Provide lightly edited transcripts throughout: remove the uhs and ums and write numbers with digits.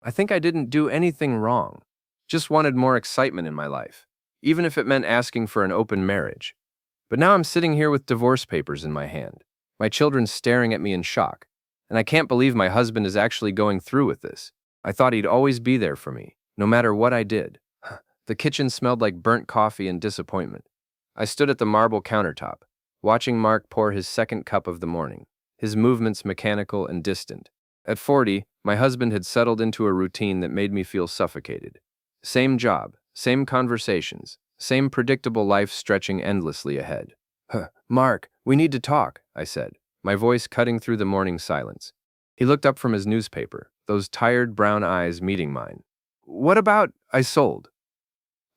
I think I didn't do anything wrong. Just wanted more excitement in my life, even if it meant asking for an open marriage. But now I'm sitting here with divorce papers in my hand, my children staring at me in shock, and I can't believe my husband is actually going through with this. I thought he'd always be there for me, no matter what I did. The kitchen smelled like burnt coffee and disappointment. I stood at the marble countertop, watching Mark pour his second cup of the morning, his movements mechanical and distant. At 40, my husband had settled into a routine that made me feel suffocated. Same job, same conversations, same predictable life stretching endlessly ahead. Mark, we need to talk, I said, my voice cutting through the morning silence. He looked up from his newspaper, those tired brown eyes meeting mine. What about I sold?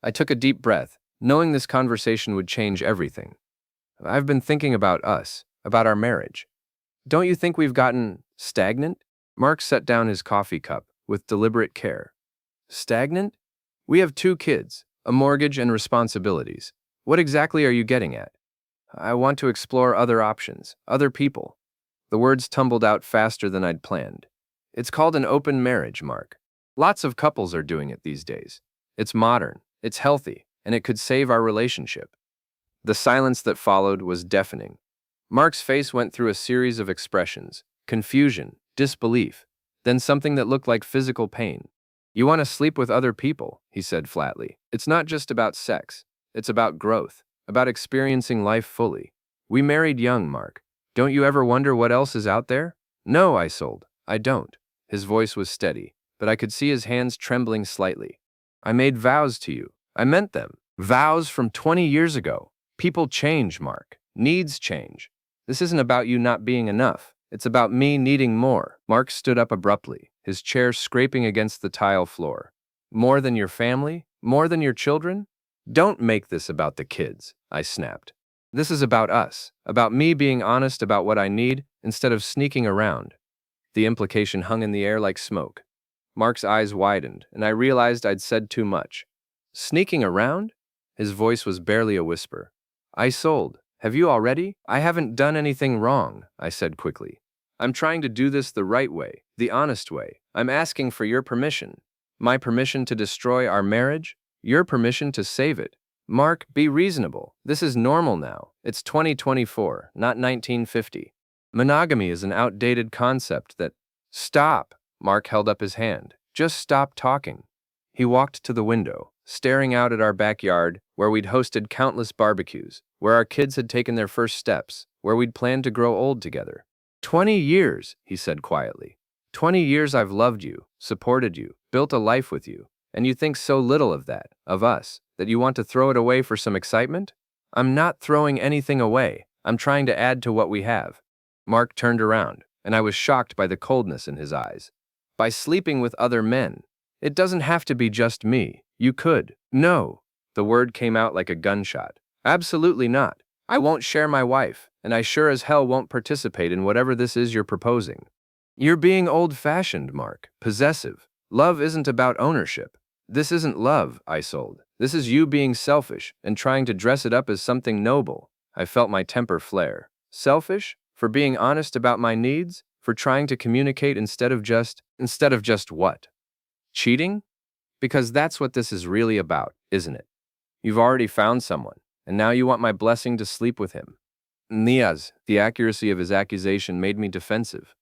I took a deep breath, knowing this conversation would change everything. I've been thinking about us, about our marriage. Don't you think we've gotten stagnant? Mark set down his coffee cup with deliberate care. Stagnant? We have 2 kids, a mortgage and responsibilities. What exactly are you getting at? I want to explore other options, other people. The words tumbled out faster than I'd planned. It's called an open marriage, Mark. Lots of couples are doing it these days. It's modern, it's healthy, and it could save our relationship. The silence that followed was deafening. Mark's face went through a series of expressions: confusion, disbelief, then something that looked like physical pain. You want to sleep with other people, he said flatly. It's not just about sex. It's about growth, about experiencing life fully. We married young, Mark. Don't you ever wonder what else is out there? No, I sold. I don't. His voice was steady, but I could see his hands trembling slightly. I made vows to you. I meant them. Vows from 20 years ago. People change, Mark. Needs change. This isn't about you not being enough. It's about me needing more. Mark stood up abruptly, his chair scraping against the tile floor. More than your family? More than your children? Don't make this about the kids, I snapped. This is about us, about me being honest about what I need instead of sneaking around. The implication hung in the air like smoke. Mark's eyes widened, and I realized I'd said too much. Sneaking around? His voice was barely a whisper. I sold. Have you already? I haven't done anything wrong, I said quickly. I'm trying to do this the right way, the honest way. I'm asking for your permission. My permission to destroy our marriage? Your permission to save it. Mark, be reasonable. This is normal now. It's 2024, not 1950. Monogamy is an outdated concept that... Stop! Mark held up his hand. Just stop talking. He walked to the window, staring out at our backyard, where we'd hosted countless barbecues, where our kids had taken their first steps, where we'd planned to grow old together. 20 years, he said quietly. 20 years I've loved you, supported you, built a life with you, and you think so little of that, of us, that you want to throw it away for some excitement? I'm not throwing anything away. I'm trying to add to what we have. Mark turned around, and I was shocked by the coldness in his eyes. By sleeping with other men. It doesn't have to be just me. You could. No. The word came out like a gunshot. Absolutely not. I won't share my wife, and I sure as hell won't participate in whatever this is you're proposing. You're being old-fashioned, Mark. Possessive. Love isn't about ownership. This isn't love, I sold. This is you being selfish and trying to dress it up as something noble. I felt my temper flare. Selfish? For being honest about my needs? For trying to communicate instead of just what? Cheating? Because that's what this is really about, isn't it? You've already found someone, and now you want my blessing to sleep with him. Niaz, the accuracy of his accusation made me defensive.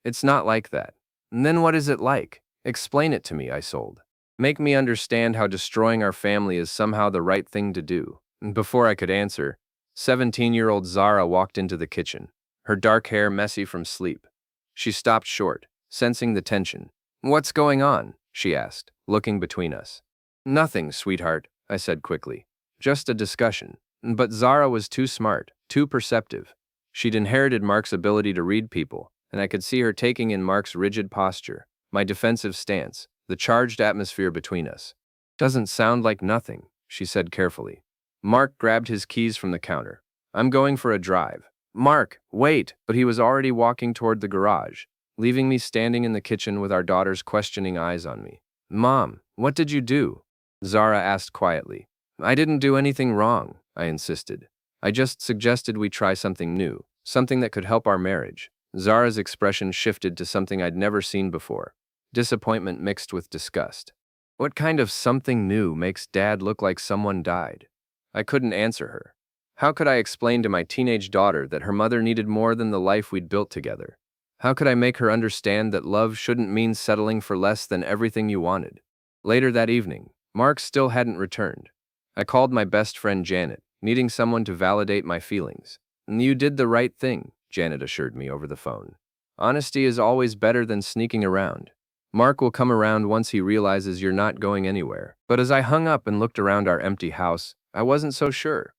It's not like that. And then what is it like? Explain it to me, I sold. Make me understand how destroying our family is somehow the right thing to do. And before I could answer, 17-year-old Zara walked into the kitchen, her dark hair messy from sleep. She stopped short, sensing the tension. What's going on? She asked, looking between us. Nothing, sweetheart, I said quickly. Just a discussion. But Zara was too smart, too perceptive. She'd inherited Mark's ability to read people, and I could see her taking in Mark's rigid posture, my defensive stance, the charged atmosphere between us. Doesn't sound like nothing, she said carefully. Mark grabbed his keys from the counter. I'm going for a drive. Mark, wait! But he was already walking toward the garage, leaving me standing in the kitchen with our daughter's questioning eyes on me. Mom, what did you do? Zara asked quietly. I didn't do anything wrong, I insisted. I just suggested we try something new, something that could help our marriage. Zara's expression shifted to something I'd never seen before. disappointment mixed with disgust. What kind of something new makes Dad look like someone died? I couldn't answer her. How could I explain to my teenage daughter that her mother needed more than the life we'd built together? How could I make her understand that love shouldn't mean settling for less than everything you wanted? Later that evening, Mark still hadn't returned. I called my best friend Janet, needing someone to validate my feelings. "You did the right thing," Janet assured me over the phone. "Honesty is always better than sneaking around. Mark will come around once he realizes you're not going anywhere." But as I hung up and looked around our empty house, I wasn't so sure.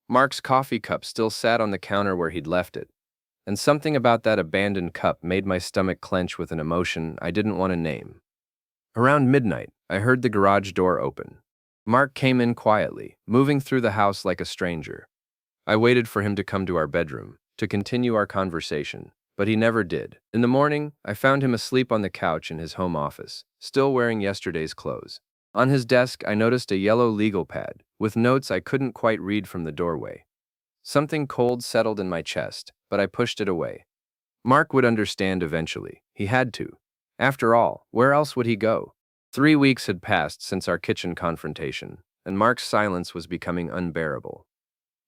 Mark's coffee cup still sat on the counter where he'd left it, and something about that abandoned cup made my stomach clench with an emotion I didn't want to name. Around midnight, I heard the garage door open. Mark came in quietly, moving through the house like a stranger. I waited for him to come to our bedroom, to continue our conversation, but he never did. In the morning, I found him asleep on the couch in his home office, still wearing yesterday's clothes. On his desk, I noticed a yellow legal pad, with notes I couldn't quite read from the doorway. Something cold settled in my chest, but I pushed it away. Mark would understand eventually. He had to. After all, where else would he go? 3 weeks had passed since our kitchen confrontation, and Mark's silence was becoming unbearable.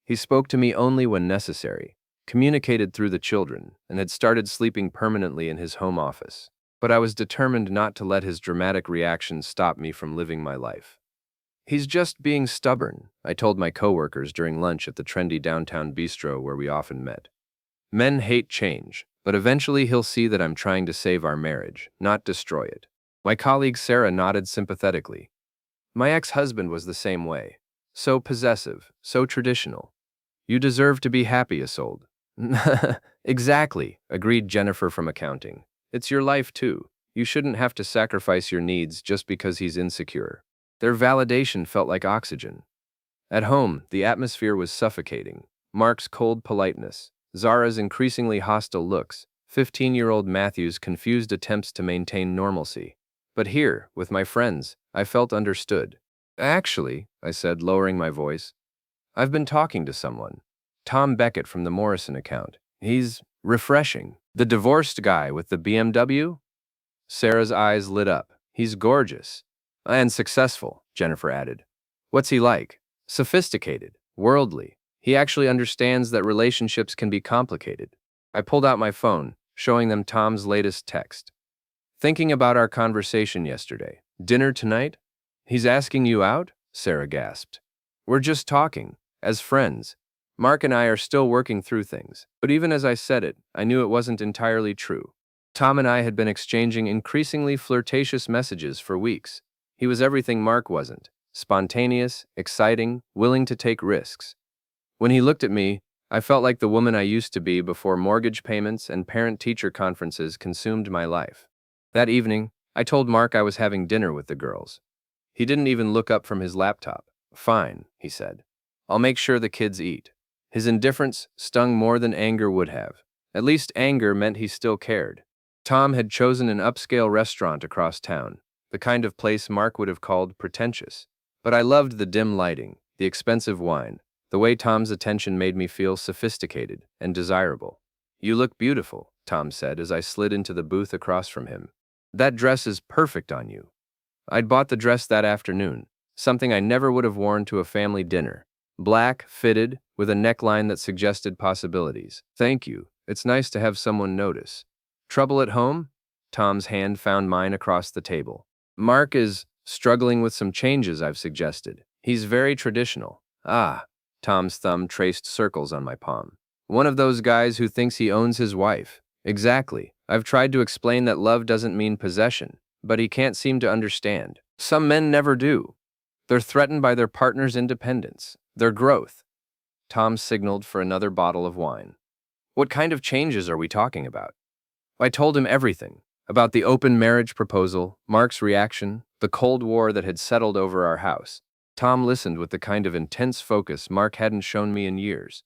He spoke to me only when necessary, communicated through the children, and had started sleeping permanently in his home office. But I was determined not to let his dramatic reactions stop me from living my life. "He's just being stubborn," I told my coworkers during lunch at the trendy downtown bistro where we often met. "Men hate change, but eventually he'll see that I'm trying to save our marriage, not destroy it." My colleague Sarah nodded sympathetically. "My ex-husband was the same way. So possessive, so traditional. You deserve to be happy, Isolde." "Exactly," agreed Jennifer from accounting. "It's your life too. You shouldn't have to sacrifice your needs just because he's insecure." Their validation felt like oxygen. At home, the atmosphere was suffocating. Mark's cold politeness, Zara's increasingly hostile looks, 15-year-old Matthew's confused attempts to maintain normalcy. But here, with my friends, I felt understood. "Actually," I said, lowering my voice, "I've been talking to someone. Tom Beckett from the Morrison account. He's refreshing." "The divorced guy with the BMW?" Sarah's eyes lit up. "He's gorgeous." "And successful," Jennifer added. "What's he like?" "Sophisticated, worldly. He actually understands that relationships can be complicated." I pulled out my phone, showing them Tom's latest text. "Thinking about our conversation yesterday. Dinner tonight?" "He's asking you out?" Sarah gasped. "We're just talking, as friends. Mark and I are still working through things." But even as I said it, I knew it wasn't entirely true. Tom and I had been exchanging increasingly flirtatious messages for weeks. He was everything Mark wasn't: spontaneous, exciting, willing to take risks. When he looked at me, I felt like the woman I used to be before mortgage payments and parent-teacher conferences consumed my life. That evening, I told Mark I was having dinner with the girls. He didn't even look up from his laptop. "Fine," he said. "I'll make sure the kids eat." His indifference stung more than anger would have. At least anger meant he still cared. Tom had chosen an upscale restaurant across town, the kind of place Mark would have called pretentious. But I loved the dim lighting, the expensive wine, the way Tom's attention made me feel sophisticated and desirable. "You look beautiful," Tom said as I slid into the booth across from him. "That dress is perfect on you." I'd bought the dress that afternoon, something I never would have worn to a family dinner. Black, fitted, with a neckline that suggested possibilities. "Thank you. It's nice to have someone notice." "Trouble at home?" Tom's hand found mine across the table. "Mark is struggling with some changes I've suggested. He's very traditional." "Ah." Tom's thumb traced circles on my palm. "One of those guys who thinks he owns his wife." "Exactly. I've tried to explain that love doesn't mean possession, but he can't seem to understand. Some men never do. They're threatened by their partner's independence, their growth." Tom signaled for another bottle of wine. "What kind of changes are we talking about?" I told him everything. About the open marriage proposal, Mark's reaction, the Cold War that had settled over our house. Tom listened with the kind of intense focus Mark hadn't shown me in years.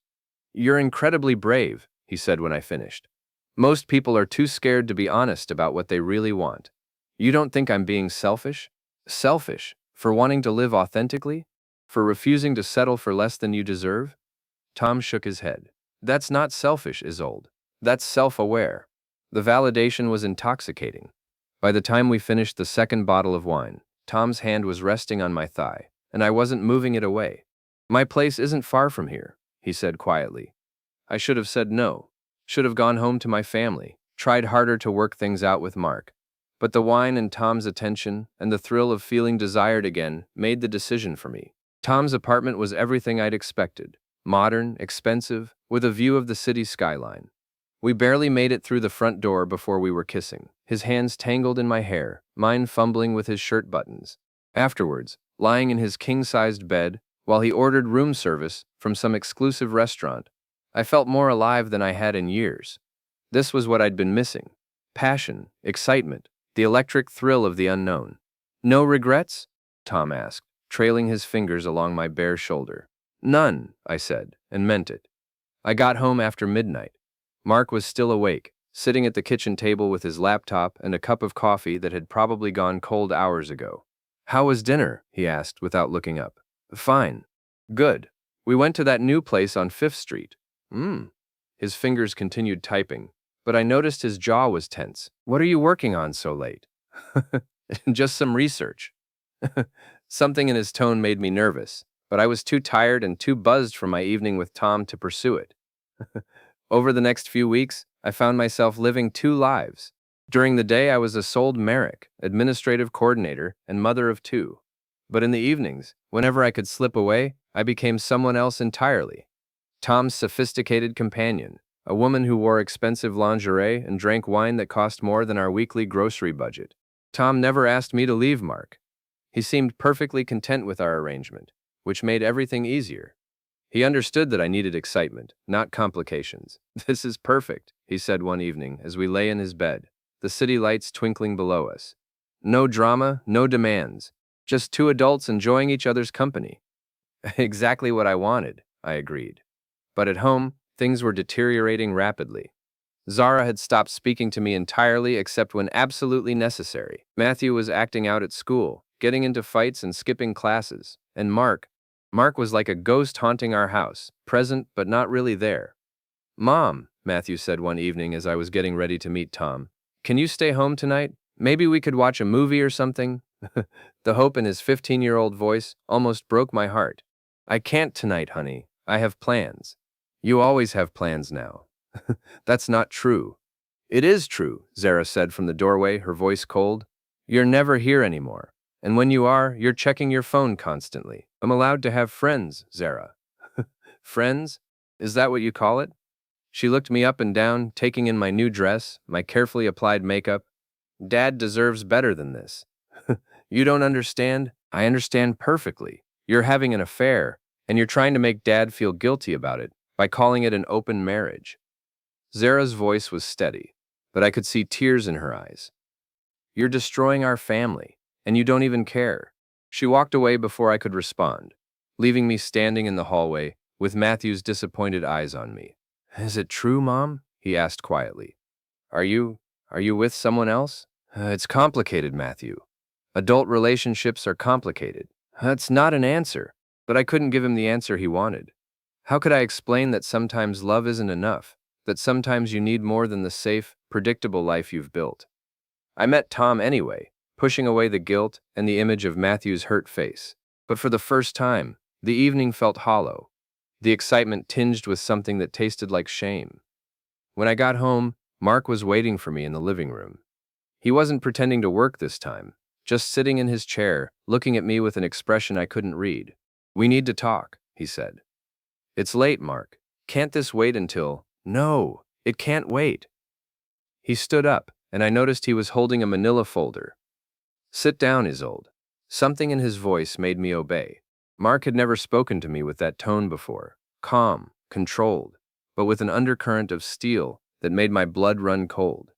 "You're incredibly brave," he said when I finished. "Most people are too scared to be honest about what they really want." "You don't think I'm being selfish?" "Selfish? For wanting to live authentically? For refusing to settle for less than you deserve?" Tom shook his head. "That's not selfish, Isolde. That's self-aware." The validation was intoxicating. By the time we finished the second bottle of wine, Tom's hand was resting on my thigh, and I wasn't moving it away. "My place isn't far from here," he said quietly. I should have said no. Should have gone home to my family, tried harder to work things out with Mark. But the wine and Tom's attention, and the thrill of feeling desired again, made the decision for me. Tom's apartment was everything I'd expected. Modern, expensive, with a view of the city skyline. We barely made it through the front door before we were kissing, his hands tangled in my hair, mine fumbling with his shirt buttons. Afterwards, lying in his king-sized bed, while he ordered room service from some exclusive restaurant, I felt more alive than I had in years. This was what I'd been missing. Passion, excitement, the electric thrill of the unknown. "No regrets?" Tom asked, trailing his fingers along my bare shoulder. "None," I said, and meant it. I got home after midnight. Mark was still awake, sitting at the kitchen table with his laptop and a cup of coffee that had probably gone cold hours ago. "How was dinner?" he asked without looking up. "Fine." "Good. We went to that new place on 5th Street. His fingers continued typing, but I noticed his jaw was tense. "What are you working on so late?" "Just some research." Something in his tone made me nervous, but I was too tired and too buzzed from my evening with Tom to pursue it. Over the next few weeks, I found myself living two lives. During the day, I was a sold Merrick, administrative coordinator, and mother of two. But in the evenings, whenever I could slip away, I became someone else entirely. Tom's sophisticated companion, a woman who wore expensive lingerie and drank wine that cost more than our weekly grocery budget. Tom never asked me to leave Mark. He seemed perfectly content with our arrangement, which made everything easier. He understood that I needed excitement, not complications. "This is perfect," he said one evening as we lay in his bed, the city lights twinkling below us. "No drama, no demands, just two adults enjoying each other's company." Exactly what I wanted, I agreed. But at home, things were deteriorating rapidly. Zara had stopped speaking to me entirely except when absolutely necessary. Matthew was acting out at school, getting into fights and skipping classes. And Mark was like a ghost haunting our house, present but not really there. "Mom," Matthew said one evening as I was getting ready to meet Tom, "can you stay home tonight? Maybe we could watch a movie or something?" The hope in his 15-year-old voice almost broke my heart. "I can't tonight, honey. I have plans." "You always have plans now." "That's not true." "It is true," Zara said from the doorway, her voice cold. "You're never here anymore. And when you are, you're checking your phone constantly." "I'm allowed to have friends, Zara." "Friends? Is that what you call it?" She looked me up and down, taking in my new dress, my carefully applied makeup. "Dad deserves better than this." "You don't understand." "I understand perfectly. You're having an affair, and you're trying to make Dad feel guilty about it by calling it an open marriage." Zara's voice was steady, but I could see tears in her eyes. "You're destroying our family, and you don't even care." She walked away before I could respond, leaving me standing in the hallway with Matthew's disappointed eyes on me. "Is it true, Mom?" he asked quietly. Are you with someone else?" It's complicated, Matthew. Adult relationships are complicated." That's not an answer, but I couldn't give him the answer he wanted. How could I explain that sometimes love isn't enough, that sometimes you need more than the safe, predictable life you've built? I met Tom anyway, pushing away the guilt and the image of Matthew's hurt face. But for the first time, the evening felt hollow, the excitement tinged with something that tasted like shame. When I got home, Mark was waiting for me in the living room. He wasn't pretending to work this time, just sitting in his chair, looking at me with an expression I couldn't read. "We need to talk," he said. "It's late, Mark. Can't this wait until—" "No, it can't wait." He stood up, and I noticed he was holding a manila folder. "Sit down, Isolde." Something in his voice made me obey. Mark had never spoken to me with that tone before, calm, controlled, but with an undercurrent of steel that made my blood run cold.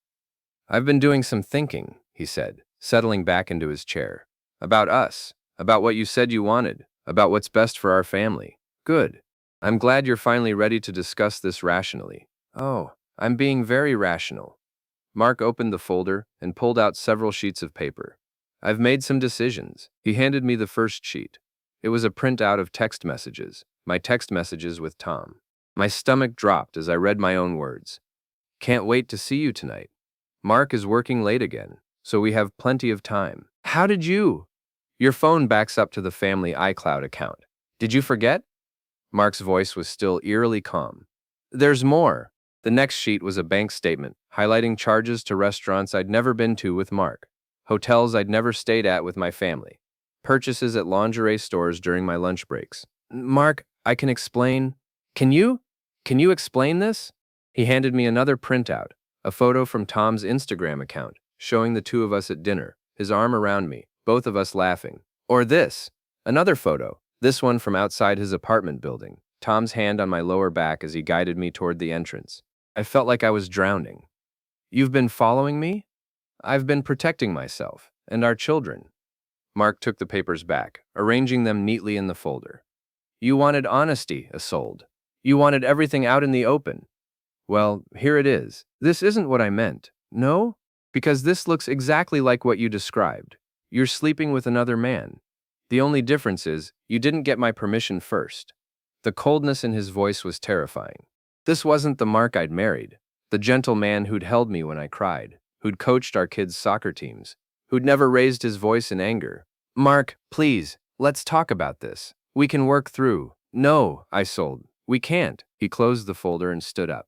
"I've been doing some thinking," he said, settling back into his chair. "About us, about what you said you wanted, about what's best for our family." "Good. I'm glad you're finally ready to discuss this rationally." "Oh, I'm being very rational." Mark opened the folder and pulled out several sheets of paper. "I've made some decisions." He handed me the first sheet. It was a printout of text messages, my text messages with Tom. My stomach dropped as I read my own words. "Can't wait to see you tonight. Mark is working late again, so we have plenty of time. How did you? Your phone backs up to the family iCloud account. Did you forget? Mark's voice was still eerily calm. There's more. The next sheet was a bank statement, highlighting charges to restaurants I'd never been to with Mark, hotels I'd never stayed at with my family, purchases at lingerie stores during my lunch breaks. Mark, I can explain. Can you? Can you explain this? He handed me another printout, a photo from Tom's Instagram account, showing the two of us at dinner, his arm around me, both of us laughing. Or this, another photo, this one from outside his apartment building, Tom's hand on my lower back as he guided me toward the entrance. I felt like I was drowning. You've been following me? I've been protecting myself, and our children. Mark took the papers back, arranging them neatly in the folder. You wanted honesty, Isolde. You wanted everything out in the open. Well, here it is. This isn't what I meant. No? Because this looks exactly like what you described. You're sleeping with another man. The only difference is, you didn't get my permission first. The coldness in his voice was terrifying. This wasn't the Mark I'd married, the gentle man who'd held me when I cried, who'd coached our kids' soccer teams, who'd never raised his voice in anger. Mark, please, let's talk about this. We can work through. No, I sold. We can't. He closed the folder and stood up.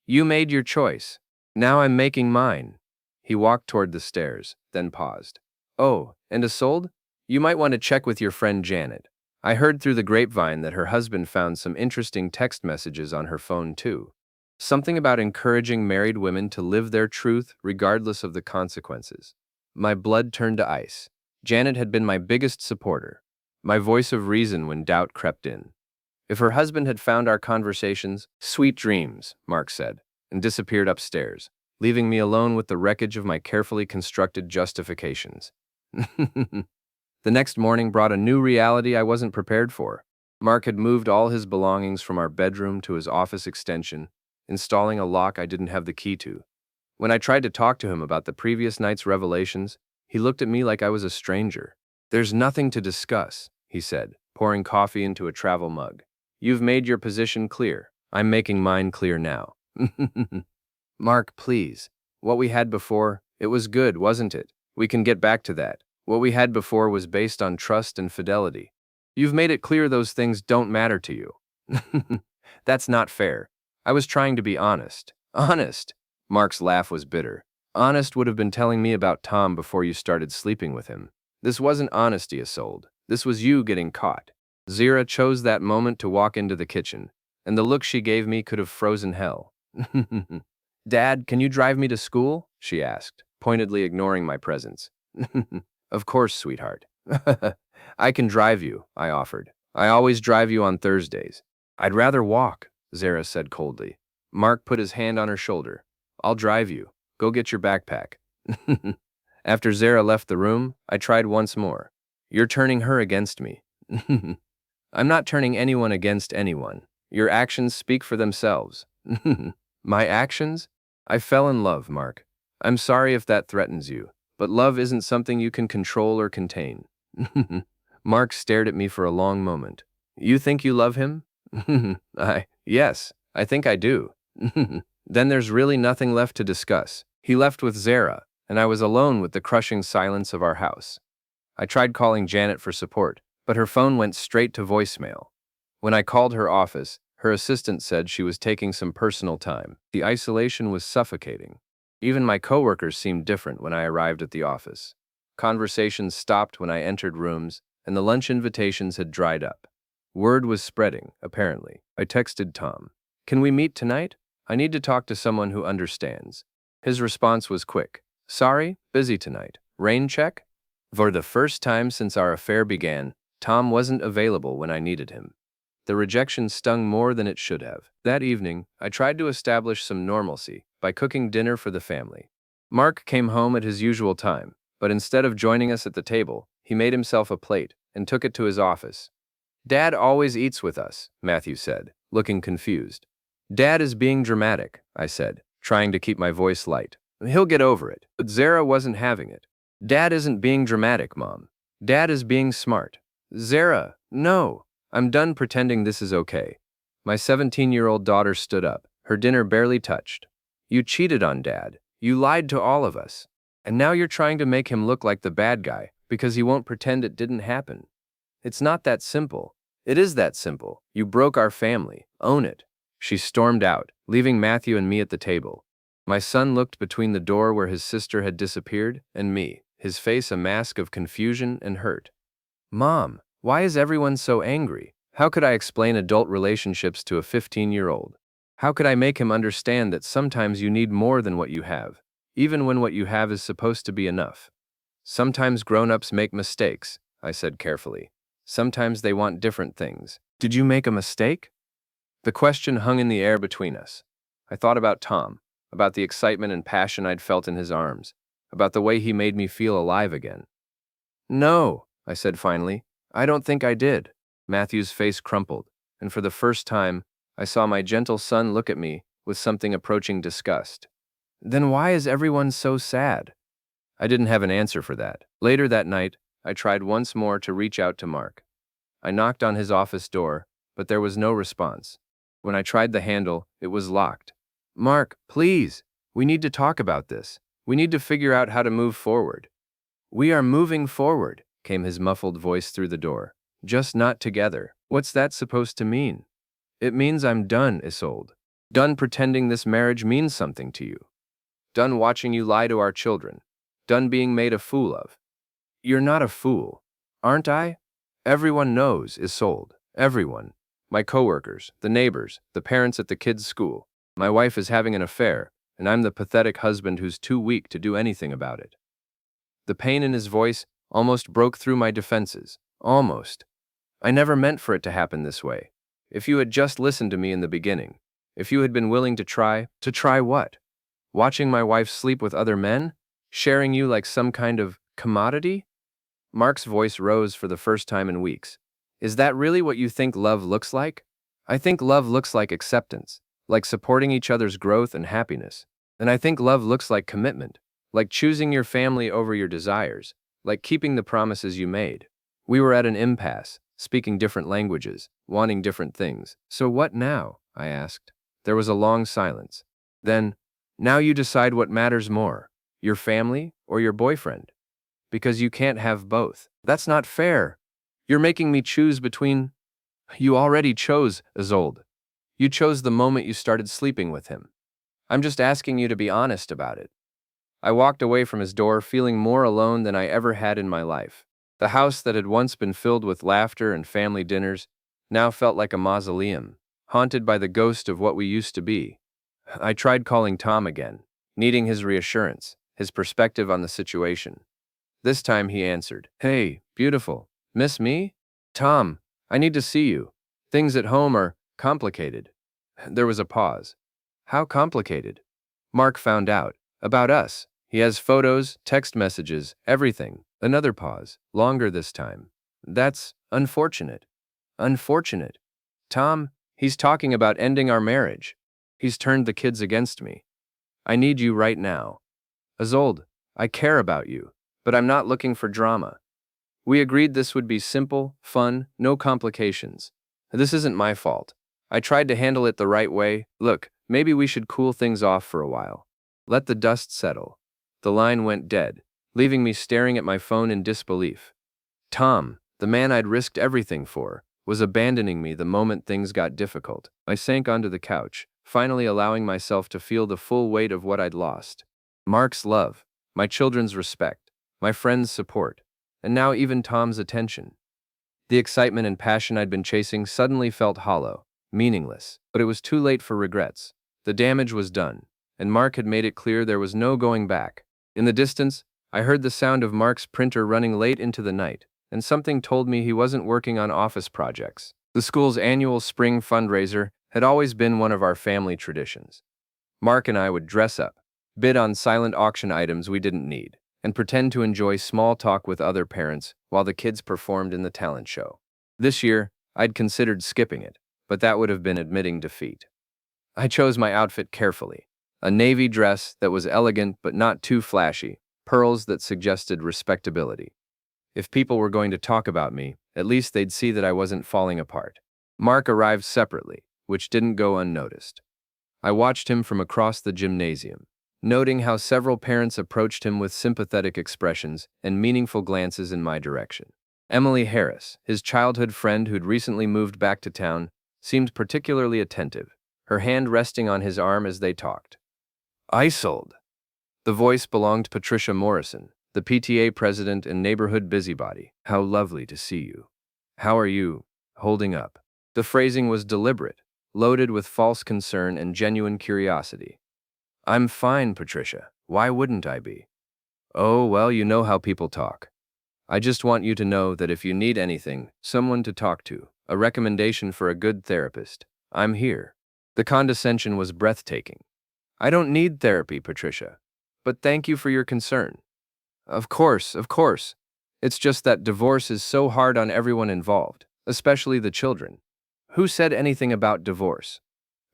You made your choice. Now I'm making mine. He walked toward the stairs, then paused. Oh, and Isolde? You might want to check with your friend Janet. I heard through the grapevine that her husband found some interesting text messages on her phone too. Something about encouraging married women to live their truth regardless of the consequences. My blood turned to ice. Janet had been my biggest supporter, my voice of reason when doubt crept in. If her husband had found our conversations, sweet dreams, Mark said, and disappeared upstairs, leaving me alone with the wreckage of my carefully constructed justifications. The next morning brought a new reality I wasn't prepared for. Mark had moved all his belongings from our bedroom to his office extension, installing a lock I didn't have the key to. When I tried to talk to him about the previous night's revelations, he looked at me like I was a stranger. There's nothing to discuss, he said, pouring coffee into a travel mug. You've made your position clear. I'm making mine clear now. Mark, please. What we had before, it was good, wasn't it? We can get back to that. What we had before was based on trust and fidelity. You've made it clear those things don't matter to you. That's not fair. I was trying to be honest. Honest? Mark's laugh was bitter. Honest would have been telling me about Tom before you started sleeping with him. This wasn't honesty, Isolde. This was you getting caught. Zira chose that moment to walk into the kitchen, and the look she gave me could have frozen hell. Dad, can you drive me to school? She asked, pointedly ignoring my presence. Of course, sweetheart. I can drive you, I offered. I always drive you on Thursdays. I'd rather walk, Zara said coldly. Mark put his hand on her shoulder. I'll drive you. Go get your backpack. After Zara left the room, I tried once more. You're turning her against me. I'm not turning anyone against anyone. Your actions speak for themselves. My actions? I fell in love, Mark. I'm sorry if that threatens you. But love isn't something you can control or contain. Mark stared at me for a long moment. You think you love him? Yes, I think I do. Then there's really nothing left to discuss. He left with Zara, and I was alone with the crushing silence of our house. I tried calling Janet for support, but her phone went straight to voicemail. When I called her office, her assistant said she was taking some personal time. The isolation was suffocating. Even my coworkers seemed different when I arrived at the office. Conversations stopped when I entered rooms, and the lunch invitations had dried up. Word was spreading, apparently. I texted Tom. Can we meet tonight? I need to talk to someone who understands. His response was quick. Sorry, busy tonight. Rain check? For the first time since our affair began, Tom wasn't available when I needed him. The rejection stung more than it should have. That evening, I tried to establish some normalcy by cooking dinner for the family. Mark came home at his usual time, but instead of joining us at the table, he made himself a plate and took it to his office. Dad always eats with us, Matthew said, looking confused. Dad is being dramatic, I said, trying to keep my voice light. He'll get over it. But Zara wasn't having it. Dad isn't being dramatic, Mom. Dad is being smart. Zara, no. I'm done pretending this is okay. My 17-year-old daughter stood up, her dinner barely touched. You cheated on Dad. You lied to all of us. And now you're trying to make him look like the bad guy because he won't pretend it didn't happen. It's not that simple. It is that simple. You broke our family. Own it. She stormed out, leaving Matthew and me at the table. My son looked between the door where his sister had disappeared and me, his face a mask of confusion and hurt. Mom, why is everyone so angry? How could I explain adult relationships to a 15-year-old? How could I make him understand that sometimes you need more than what you have, even when what you have is supposed to be enough? Sometimes grown-ups make mistakes, I said carefully. Sometimes they want different things. Did you make a mistake? The question hung in the air between us. I thought about Tom, about the excitement and passion I'd felt in his arms, about the way he made me feel alive again. No, I said finally. I don't think I did. Matthew's face crumpled, and for the first time, I saw my gentle son look at me with something approaching disgust. Then why is everyone so sad? I didn't have an answer for that. Later that night, I tried once more to reach out to Mark. I knocked on his office door, but there was no response. When I tried the handle, it was locked. Mark, please, we need to talk about this. We need to figure out how to move forward. We are moving forward, came his muffled voice through the door. Just not together. What's that supposed to mean? It means I'm done, Isolde. Done pretending this marriage means something to you. Done watching you lie to our children. Done being made a fool of. You're not a fool, aren't I? Everyone knows Isolde. Everyone. My coworkers, the neighbors, the parents at the kids' school. My wife is having an affair, and I'm the pathetic husband who's too weak to do anything about it. The pain in his voice almost broke through my defenses. Almost. I never meant for it to happen this way. If you had just listened to me in the beginning, if you had been willing to try what? Watching my wife sleep with other men? Sharing you like some kind of commodity? Mark's voice rose for the first time in weeks. Is that really what you think love looks like? I think love looks like acceptance, like supporting each other's growth and happiness. And I think love looks like commitment, like choosing your family over your desires, like keeping the promises you made. We were at an impasse, speaking different languages, wanting different things. So what now? I asked. There was a long silence. Then, now you decide what matters more, your family or your boyfriend. Because you can't have both. That's not fair. You're making me choose between... You already chose, Isolde. You chose the moment you started sleeping with him. I'm just asking you to be honest about it. I walked away from his door feeling more alone than I ever had in my life. The house that had once been filled with laughter and family dinners now felt like a mausoleum, haunted by the ghost of what we used to be. I tried calling Tom again, needing his reassurance, his perspective on the situation. This time he answered, "Hey, beautiful. Miss me? Tom, I need to see you. Things at home are complicated." There was a pause. How complicated? Mark found out. About us. He has photos, text messages, everything. Another pause. Longer this time. That's unfortunate. Unfortunate. Tom, he's talking about ending our marriage. He's turned the kids against me. I need you right now. Isolde, I care about you, but I'm not looking for drama. We agreed this would be simple, fun, no complications. This isn't my fault. I tried to handle it the right way. Look, maybe we should cool things off for a while. Let the dust settle. The line went dead, leaving me staring at my phone in disbelief. Tom, the man I'd risked everything for, was abandoning me the moment things got difficult. I sank onto the couch, finally allowing myself to feel the full weight of what I'd lost. Mark's love, my children's respect, my friends' support, and now even Tom's attention. The excitement and passion I'd been chasing suddenly felt hollow, meaningless, but it was too late for regrets. The damage was done, and Mark had made it clear there was no going back. In the distance, I heard the sound of Mark's printer running late into the night, and something told me he wasn't working on office projects. The school's annual spring fundraiser had always been one of our family traditions. Mark and I would dress up, bid on silent auction items we didn't need, and pretend to enjoy small talk with other parents while the kids performed in the talent show. This year, I'd considered skipping it, but that would have been admitting defeat. I chose my outfit carefully. A navy dress that was elegant but not too flashy, pearls that suggested respectability. If people were going to talk about me, at least they'd see that I wasn't falling apart. Mark arrived separately, which didn't go unnoticed. I watched him from across the gymnasium. noting how several parents approached him with sympathetic expressions and meaningful glances in my direction. Emily Harris, his childhood friend who'd recently moved back to town, seemed particularly attentive, her hand resting on his arm as they talked. Isold. The voice belonged to Patricia Morrison, the PTA president and neighborhood busybody. How lovely to see you. How are you holding up? The phrasing was deliberate, loaded with false concern and genuine curiosity. I'm fine, Patricia. Why wouldn't I be? Oh, well, you know how people talk. I just want you to know that if you need anything, someone to talk to, a recommendation for a good therapist, I'm here. The condescension was breathtaking. I don't need therapy, Patricia. But thank you for your concern. Of course, of course. It's just that divorce is so hard on everyone involved, especially the children. Who said anything about divorce?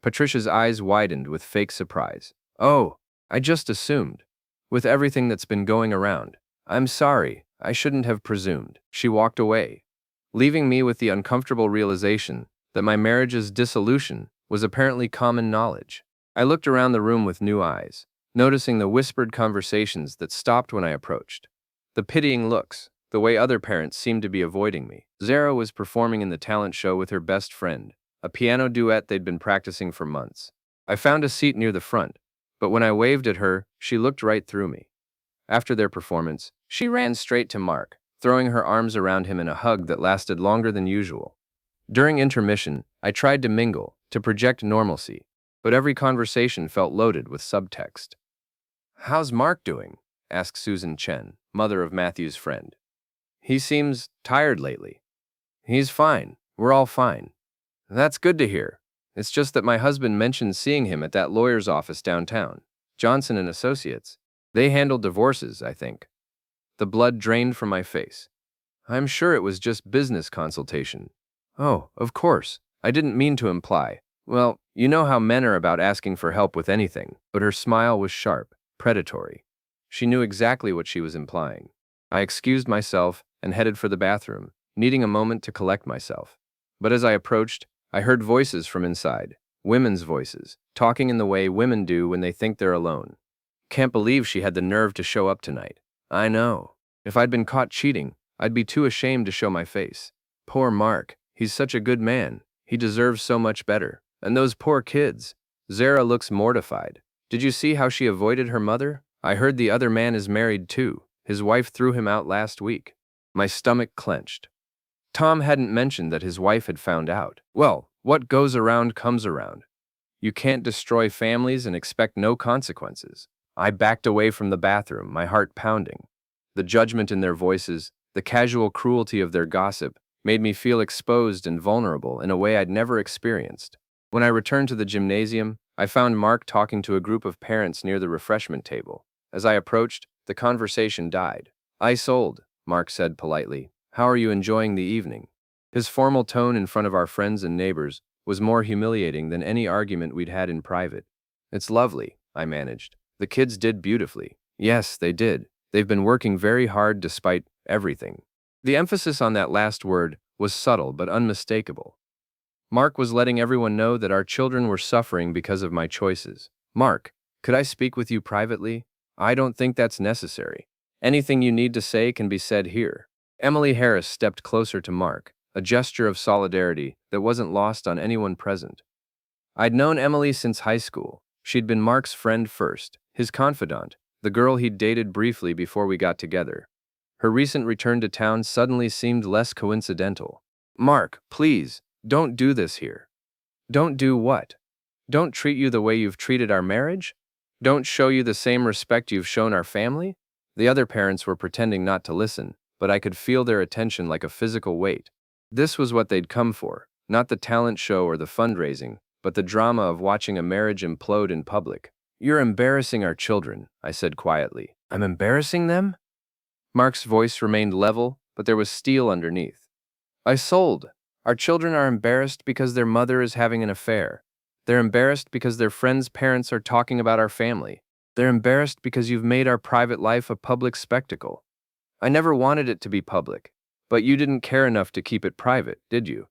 Patricia's eyes widened with fake surprise. Oh, I just assumed. With everything that's been going around. I'm sorry, I shouldn't have presumed. She walked away, leaving me with the uncomfortable realization that my marriage's dissolution was apparently common knowledge. I looked around the room with new eyes, noticing the whispered conversations that stopped when I approached. The pitying looks, the way other parents seemed to be avoiding me. Zara was performing in the talent show with her best friend, a piano duet they'd been practicing for months. I found a seat near the front, but when I waved at her, she looked right through me. After their performance, she ran straight to Mark, throwing her arms around him in a hug that lasted longer than usual. During intermission, I tried to mingle, to project normalcy, but every conversation felt loaded with subtext. How's Mark doing? Asked Susan Chen, mother of Matthew's friend. He seems tired lately. He's fine. We're all fine. That's good to hear. It's just that my husband mentioned seeing him at that lawyer's office downtown, Johnson and Associates. They handle divorces, I think. The blood drained from my face. I'm sure it was just business consultation. Oh, of course. I didn't mean to imply. Well, you know how men are about asking for help with anything. But her smile was sharp, predatory. She knew exactly what she was implying. I excused myself and headed for the bathroom, needing a moment to collect myself. But as I approached, I heard voices from inside, women's voices, talking in the way women do when they think they're alone. Can't believe she had the nerve to show up tonight. I know. If I'd been caught cheating, I'd be too ashamed to show my face. Poor Mark. He's such a good man. He deserves so much better. And those poor kids. Zara looks mortified. Did you see how she avoided her mother? I heard the other man is married too. His wife threw him out last week. My stomach clenched. Tom hadn't mentioned that his wife had found out. Well, what goes around comes around. You can't destroy families and expect no consequences. I backed away from the bathroom, my heart pounding. The judgment in their voices, the casual cruelty of their gossip, made me feel exposed and vulnerable in a way I'd never experienced. When I returned to the gymnasium, I found Mark talking to a group of parents near the refreshment table. As I approached, the conversation died. Isold, Mark said politely. How are you enjoying the evening? His formal tone in front of our friends and neighbors was more humiliating than any argument we'd had in private. It's lovely, I managed. The kids did beautifully. Yes, they did. They've been working very hard despite everything. The emphasis on that last word was subtle but unmistakable. Mark was letting everyone know that our children were suffering because of my choices. Mark, could I speak with you privately? I don't think that's necessary. Anything you need to say can be said here. Emily Harris stepped closer to Mark, a gesture of solidarity that wasn't lost on anyone present. I'd known Emily since high school. She'd been Mark's friend first, his confidant, the girl he'd dated briefly before we got together. Her recent return to town suddenly seemed less coincidental. Mark, please, don't do this here. Don't do what? Don't treat you the way you've treated our marriage? Don't show you the same respect you've shown our family? The other parents were pretending not to listen, but I could feel their attention like a physical weight. This was what they'd come for, not the talent show or the fundraising, but the drama of watching a marriage implode in public. You're embarrassing our children, I said quietly. I'm embarrassing them? Mark's voice remained level, but there was steel underneath. Our children are embarrassed because their mother is having an affair. They're embarrassed because their friends' parents are talking about our family. They're embarrassed because you've made our private life a public spectacle. I never wanted it to be public, but you didn't care enough to keep it private, did you?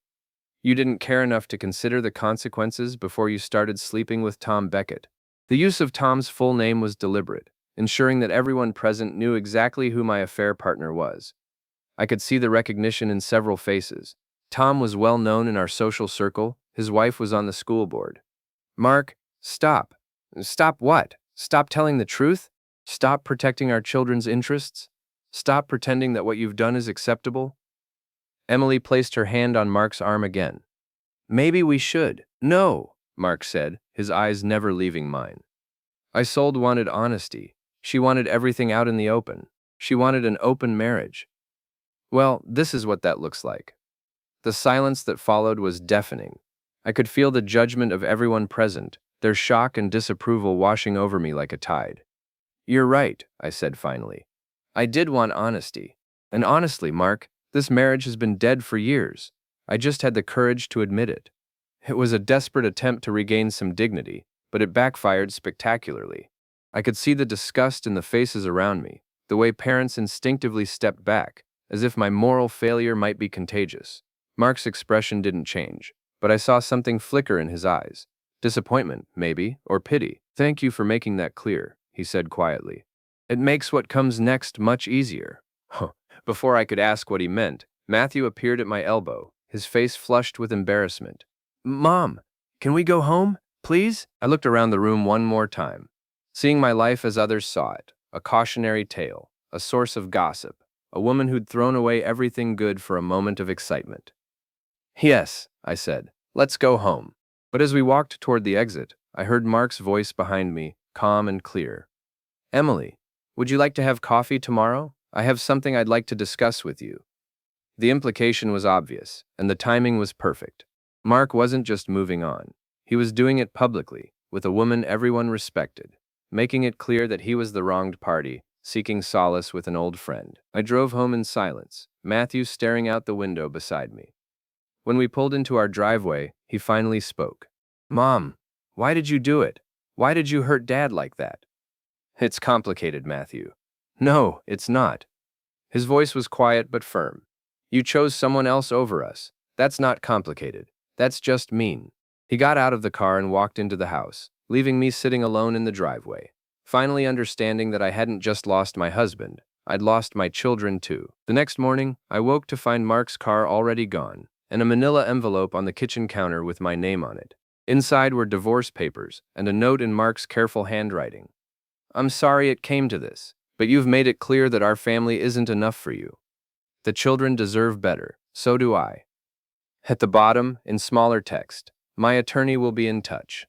You didn't care enough to consider the consequences before you started sleeping with Tom Beckett. The use of Tom's full name was deliberate, ensuring that everyone present knew exactly who my affair partner was. I could see the recognition in several faces. Tom was well known in our social circle. His wife was on the school board. Mark, stop. Stop what? Stop telling the truth? Stop protecting our children's interests? Stop pretending that what you've done is acceptable? Emily placed her hand on Mark's arm again. Maybe we should. No, Mark said, his eyes never leaving mine. Isolde wanted honesty. She wanted everything out in the open. She wanted an open marriage. Well, this is what that looks like. The silence that followed was deafening. I could feel the judgment of everyone present, their shock and disapproval washing over me like a tide. You're right, I said finally. I did want honesty. And honestly, Mark, this marriage has been dead for years. I just had the courage to admit it. It was a desperate attempt to regain some dignity, but it backfired spectacularly. I could see the disgust in the faces around me, the way parents instinctively stepped back, as if my moral failure might be contagious. Mark's expression didn't change, but I saw something flicker in his eyes. Disappointment, maybe, or pity. Thank you for making that clear, he said quietly. It makes what comes next much easier. Before I could ask what he meant, Matthew appeared at my elbow, his face flushed with embarrassment. Mom, can we go home, please? I looked around the room one more time, seeing my life as others saw it, a cautionary tale, a source of gossip, a woman who'd thrown away everything good for a moment of excitement. Yes, I said, let's go home. But as we walked toward the exit, I heard Mark's voice behind me, calm and clear. Emily, would you like to have coffee tomorrow? I have something I'd like to discuss with you. The implication was obvious, and the timing was perfect. Mark wasn't just moving on. He was doing it publicly, with a woman everyone respected, making it clear that he was the wronged party, seeking solace with an old friend. I drove home in silence, Matthew staring out the window beside me. When we pulled into our driveway, he finally spoke. Mom, why did you do it? Why did you hurt Dad like that? It's complicated, Matthew. No, it's not. His voice was quiet but firm. You chose someone else over us. That's not complicated. That's just mean. He got out of the car and walked into the house, leaving me sitting alone in the driveway, finally understanding that I hadn't just lost my husband, I'd lost my children too. The next morning, I woke to find Mark's car already gone, and a manila envelope on the kitchen counter with my name on it. Inside were divorce papers and a note in Mark's careful handwriting. I'm sorry it came to this, but you've made it clear that our family isn't enough for you. The children deserve better, so do I. At the bottom, in smaller text, my attorney will be in touch.